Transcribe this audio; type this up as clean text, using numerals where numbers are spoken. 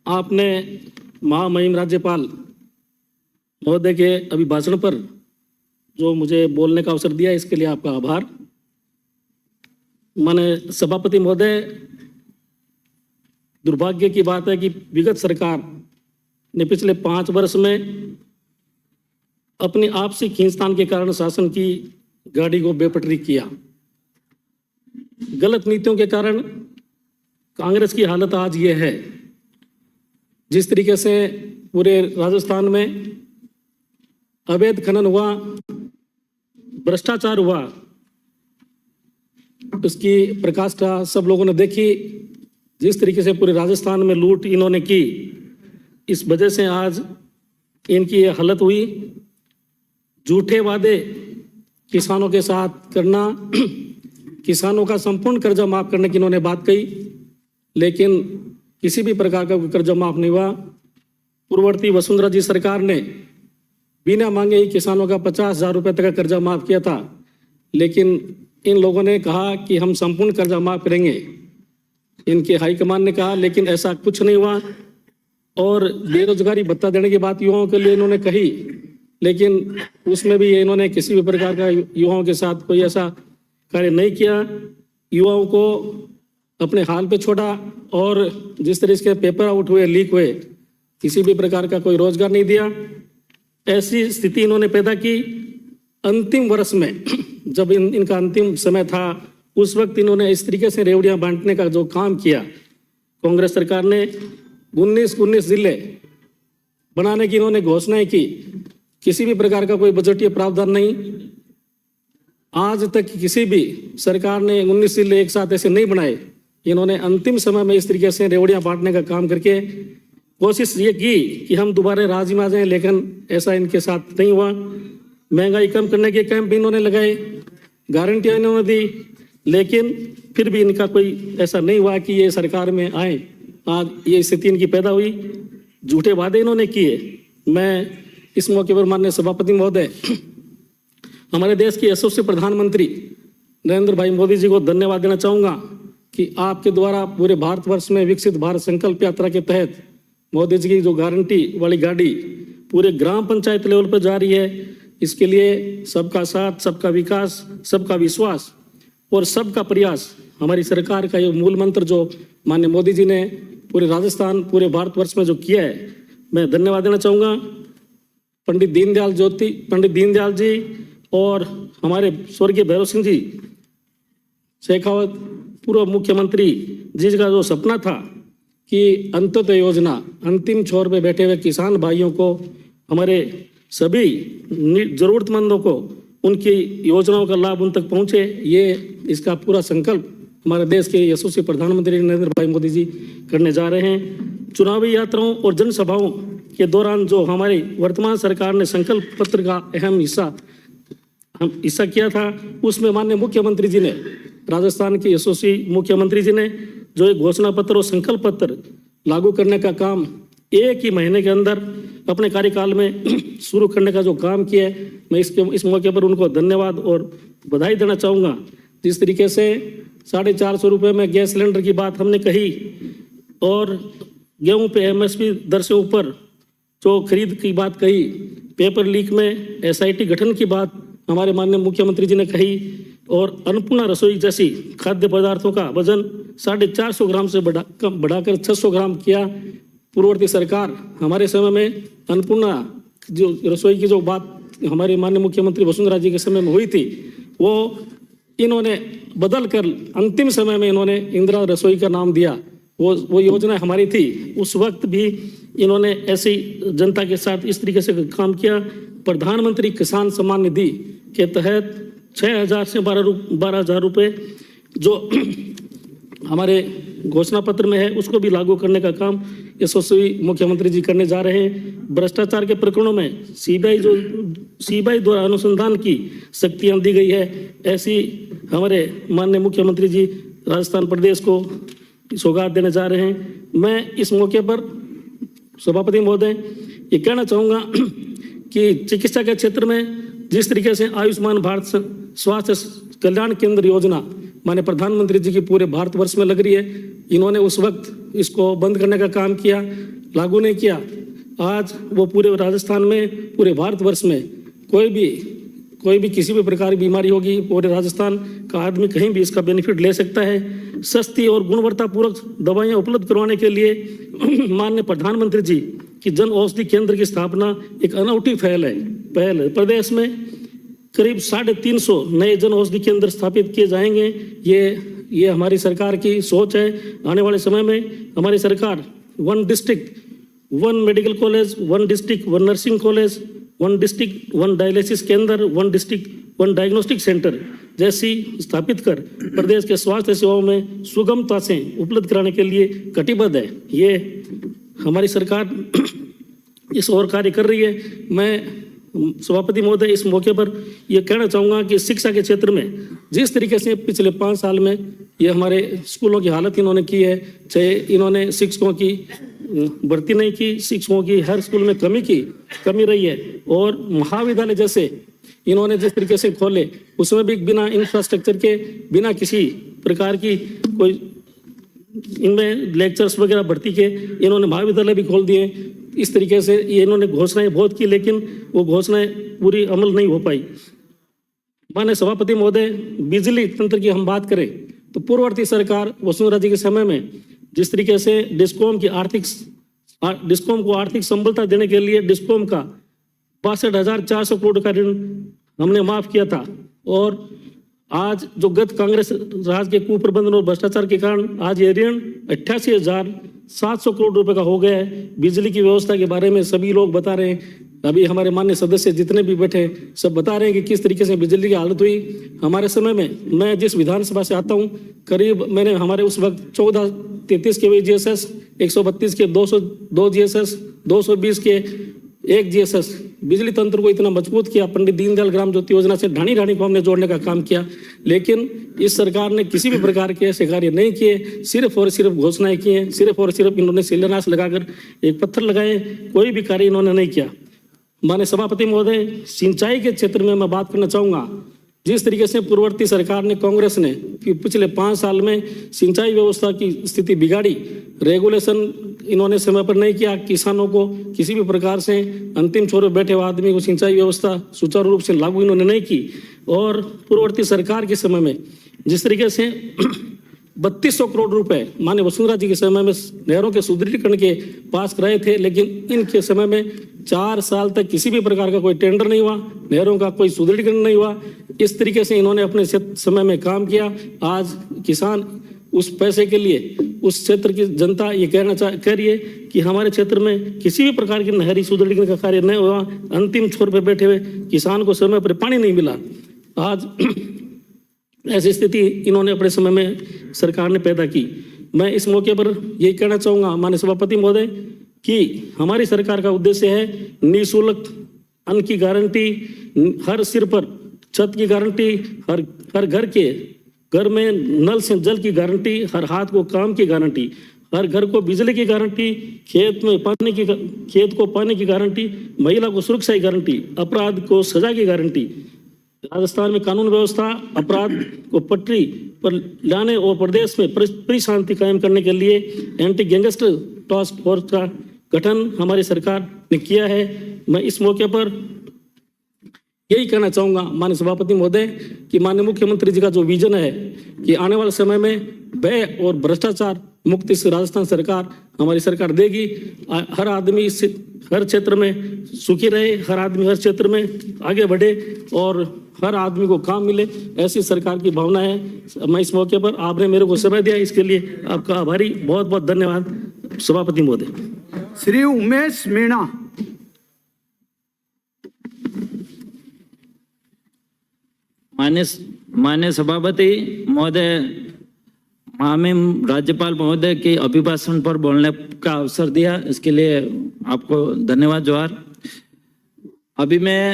आपने महामहिम राज्यपाल महोदय के अभिभाषण पर जो मुझे बोलने का अवसर दिया, इसके लिए आपका आभार। माननीय सभापति महोदय, दुर्भाग्य की बात है कि विगत सरकार ने पिछले 5 वर्ष में अपनी आपसी खींचतान के कारण शासन की गाड़ी को बेपटरी किया। गलत नीतियों के कारण कांग्रेस की हालत आज ये है। जिस तरीके से पूरे राजस्थान में अवैध खनन हुआ, भ्रष्टाचार हुआ, उसकी प्रकाष्ठा सब लोगों ने देखी। जिस तरीके से पूरे राजस्थान में लूट इन्होंने की, इस वजह से आज इनकी ये हालत हुई। झूठे वादे किसानों के साथ करना, किसानों का संपूर्ण कर्जा माफ करने की इन्होंने बात कही, लेकिन किसी भी प्रकार का कर्जा माफ नहीं हुआ। पूर्ववर्ती वसुंधरा जी सरकार ने बिना मांगे ही किसानों का 50,000 रुपये तक का कर्जा माफ किया था, लेकिन इन लोगों ने कहा कि हम संपूर्ण कर्जा माफ करेंगे। इनके हाईकमान ने कहा, लेकिन ऐसा कुछ नहीं हुआ। और बेरोजगारी भत्ता देने की बात युवाओं के लिए इन्होंने कही, लेकिन उसमें भी इन्होंने किसी भी प्रकार का युवाओं के साथ कोई ऐसा कार्य नहीं किया। युवाओं को अपने हाल पे छोड़ा और जिस तरह के पेपर आउट हुए, लीक हुए, किसी भी प्रकार का कोई रोजगार नहीं दिया। ऐसी स्थिति इन्होंने पैदा की। अंतिम वर्ष में जब इनका अंतिम समय था, उस वक्त इन्होंने इस तरीके से रेवड़ियां बांटने का जो काम किया, कांग्रेस सरकार ने 19 जिले बनाने की इन्होंने घोषणाएं की। किसी भी प्रकार का कोई बजटीय प्रावधान नहीं। आज तक किसी भी सरकार ने 19 जिले एक साथ ऐसे नहीं बनाए। इन्होंने अंतिम समय में इस तरीके से रेवड़ियां बांटने का काम करके कोशिश ये की कि हम दोबारा राज में आ जाएं, लेकिन ऐसा इनके साथ नहीं हुआ। महंगाई कम करने के कैंप भी इन्होंने लगाए, गारंटियां इन्होंने दी, लेकिन फिर भी इनका कोई ऐसा नहीं हुआ कि ये सरकार में आए। आज ये स्थिति इनकी पैदा हुई। झूठे वादे इन्होंने किए। मैं इस मौके पर माननीय सभापति महोदय, हमारे देश के यशस्वी प्रधानमंत्री नरेंद्र भाई मोदी जी को धन्यवाद देना चाहूँगा कि आपके द्वारा पूरे भारतवर्ष में विकसित भारत संकल्प यात्रा के तहत मोदी जी की जो गारंटी वाली गाड़ी पूरे ग्राम पंचायत लेवल पर जा रही है। इसके लिए सबका साथ, सबका विकास, सबका विश्वास और सबका प्रयास हमारी सरकार का ये मूल मंत्र जो माननीय मोदी जी ने पूरे राजस्थान, पूरे भारतवर्ष में जो किया है, मैं धन्यवाद देना चाहूँगा। पंडित दीनदयाल जी और हमारे स्वर्गीय भैरव सिंह जी शेखावत पूर्व मुख्यमंत्री जी का जो सपना था कि अंत्योदय योजना, अंतिम छोर पे बैठे हुए किसान भाइयों को, हमारे सभी जरूरतमंदों को उनकी योजनाओं का लाभ उन तक पहुंचे, ये इसका पूरा संकल्प हमारे देश के यशस्वी प्रधानमंत्री नरेंद्र भाई मोदी जी करने जा रहे हैं। चुनावी यात्राओं और जनसभाओं के दौरान जो हमारी वर्तमान सरकार ने संकल्प पत्र का अहम हिस्सा किया था, उसमें माननीय मुख्यमंत्री जी ने, राजस्थान के यशस्वी मुख्यमंत्री जी ने जो एक घोषणा पत्र और संकल्प पत्र लागू करने का काम 1 ही महीने के अंदर अपने कार्यकाल में शुरू करने का जो काम किया है, मैं इस मौके पर उनको धन्यवाद और बधाई देना चाहूँगा। जिस तरीके से 450 रुपये में गैस सिलेंडर की बात हमने कही और गेहूं पे MSP दर से ऊपर जो खरीद की बात कही, पेपर लीक में SIT गठन की बात हमारे माननीय मुख्यमंत्री जी ने कही, और अन्नपूर्णा रसोई जैसी खाद्य पदार्थों का वजन 450 ग्राम से बढ़ाकर 600 ग्राम किया। पूर्ववर्ती सरकार, हमारे समय में अन्नपूर्णा जो रसोई की जो बात हमारे माननीय मुख्यमंत्री वसुंधरा जी के समय में हुई थी, वो इन्होंने बदल कर अंतिम समय में इन्होंने इंदिरा रसोई का नाम दिया। वो योजना हमारी थी। उस वक्त भी इन्होंने ऐसी जनता के साथ इस तरीके से काम किया। प्रधानमंत्री किसान सम्मान निधि के तहत 6,000 से 12,000 रुपये जो हमारे घोषणा पत्र में है, उसको भी लागू करने का काम यशस्वी मुख्यमंत्री जी करने जा रहे हैं। भ्रष्टाचार के प्रकरणों में सीबीआई द्वारा अनुसंधान की शक्तियाँ दी गई है, ऐसी हमारे माननीय मुख्यमंत्री जी राजस्थान प्रदेश को सौगात देने जा रहे हैं। मैं इस मौके पर सभापति महोदय ये कहना चाहूँगा कि चिकित्सा के क्षेत्र में जिस तरीके से आयुष्मान भारत स्वास्थ्य कल्याण केंद्र योजना माने प्रधानमंत्री जी की पूरे भारतवर्ष में लग रही है, इन्होंने उस वक्त इसको बंद करने का काम किया, लागू नहीं किया, आज वो पूरे राजस्थान में, पूरे भारतवर्ष में कोई भी किसी भी प्रकार की बीमारी होगी, पूरे राजस्थान का आदमी कहीं भी इसका बेनिफिट ले सकता है। सस्ती और गुणवत्तापूर्वक दवाइयाँ उपलब्ध करवाने के लिए माननीय प्रधानमंत्री जी की जन औषधि केंद्र की स्थापना एक अनूठी पहल है। प्रदेश में करीब 350 नए जन औषधि केंद्र स्थापित किए जाएंगे। ये हमारी सरकार की सोच है। आने वाले समय में हमारी सरकार 1 district 1 medical college, 1 district 1 nursing college, 1 district 1 dialysis केंद्र, 1 डिस्ट्रिक्ट 1 डायग्नोस्टिक सेंटर जैसी स्थापित कर प्रदेश के स्वास्थ्य सेवाओं में सुगमता से उपलब्ध कराने के लिए कटिबद्ध है। ये हमारी सरकार इस ओर कार्य कर रही है। मैं सभापति महोदय इस मौके पर यह कहना चाहूँगा कि शिक्षा के क्षेत्र में जिस तरीके से पिछले 5 साल में ये हमारे स्कूलों की हालत इन्होंने की है, चाहे इन्होंने शिक्षकों की भर्ती नहीं की, शिक्षकों की हर स्कूल में कमी रही है, और महाविद्यालय जैसे इन्होंने जिस तरीके से खोले उसमें भी बिना इंफ्रास्ट्रक्चर के, बिना किसी प्रकार की कोई इनमें लेक्चर्स वगैरह भर्ती के इन्होंने महाविद्यालय भी खोल दिए। इस तरीके से ये इन्होंने घोषणाएं बहुत की, लेकिन वो घोषणाएं पूरी अमल नहीं हो पाई। माननीय सभापति महोदय, बिजली तंत्र की हम बात करें तो पूर्ववर्ती सरकार वसुंधरा जी के समय में जिस तरीके से डिस्कॉम को आर्थिक संबलता देने के लिए डिस्कॉम का 62,400 करोड़ का ऋण हमने माफ किया था, और आज जो गत कांग्रेस राज के कुप्रबंधन और भ्रष्टाचार के कारण आज ये ऋण 88,700 करोड़ रुपए का हो गया है। बिजली की व्यवस्था के बारे में सभी लोग बता रहे हैं, अभी हमारे माननीय सदस्य जितने भी बैठे सब बता रहे हैं कि किस तरीके से बिजली की हालत हुई। हमारे समय में, मैं जिस विधानसभा से आता हूँ, करीब मैंने हमारे उस वक्त 1433 के GSS, 132 के 202 GSS, 220 के 1 GSS बिजली तंत्र को इतना मजबूत किया। पंडित दीनदयाल ग्राम ज्योति योजना से ढाणी को हमने जोड़ने का काम किया, लेकिन इस सरकार ने किसी भी प्रकार के ऐसे कार्य नहीं किए, सिर्फ और सिर्फ घोषणाएं की हैं, सिर्फ और सिर्फ इन्होंने शिलान्यास लगाकर एक पत्थर लगाए, कोई भी कार्य इन्होंने नहीं किया। माननीय सभापति महोदय, सिंचाई के क्षेत्र में मैं बात करना चाहूँगा, जिस तरीके से पूर्ववर्ती सरकार ने, कांग्रेस ने पिछले 5 साल में सिंचाई व्यवस्था की स्थिति बिगाड़ी, रेगुलेशन इन्होंने समय पर नहीं किया, किसानों को किसी भी प्रकार से अंतिम छोर पर बैठे हुए आदमी को सिंचाई व्यवस्था सुचारू रूप से लागू इन्होंने नहीं की, और पूर्ववर्ती सरकार के समय में जिस तरीके से 3200 करोड़ रुपए माननीय वसुंधरा जी के समय में नहरों के सुदृढ़ीकरण के पास कराए थे, लेकिन इनके समय में 4 साल तक किसी भी प्रकार का कोई टेंडर नहीं हुआ, नहरों का कोई सुदृढ़ीकरण नहीं हुआ। इस तरीके से इन्होंने अपने समय में काम किया। आज किसान उस पैसे के लिए, उस क्षेत्र की जनता ये कह रही है कि हमारे क्षेत्र में किसी भी प्रकार की नहरी सुदृढ़ीकरण का कार्य नहीं हुआ, अंतिम छोर पर बैठे हुए किसान को समय पर पानी नहीं मिला। आज ऐसी स्थिति इन्होंने अपने समय में सरकार ने पैदा की। मैं इस मौके पर यही कहना चाहूँगा माननीय सभापति महोदय कि हमारी सरकार का उद्देश्य है निःशुल्क अन्न की गारंटी, हर सिर पर छत की गारंटी, हर घर में नल से जल की गारंटी, हर हाथ को काम की गारंटी, हर घर को बिजली की गारंटी, खेत को पानी की गारंटी, महिला को सुरक्षा की गारंटी, अपराध को सजा की गारंटी। राजस्थान में कानून व्यवस्था, अपराध को पटरी पर लाने और प्रदेश में पूरी शांति कायम करने के लिए एंटी गैंगस्टर टास्क फोर्स का गठन हमारी सरकार ने किया है। मैं इस मौके पर यही कहना चाहूँगा माननीय सभापति महोदय कि माननीय मुख्यमंत्री जी का जो विजन है कि आने वाले समय में व्यय और भ्रष्टाचार मुक्त इस राजस्थान सरकार, हमारी सरकार देगी। हर आदमी इस हर क्षेत्र में सुखी रहे, हर आदमी हर क्षेत्र में आगे बढ़े और हर आदमी को काम मिले, ऐसी सरकार की भावना है। मैं इस मौके पर आपने मेरे को समय दिया, इसके लिए आपका आभारी, बहुत बहुत धन्यवाद सभापति महोदय। श्री उमेश मीणा। माननीय सभापति महोदय, माननीय राज्यपाल महोदय के अभिभाषण पर बोलने का अवसर दिया, इसके लिए आपको धन्यवाद। जोहार। अभी मैं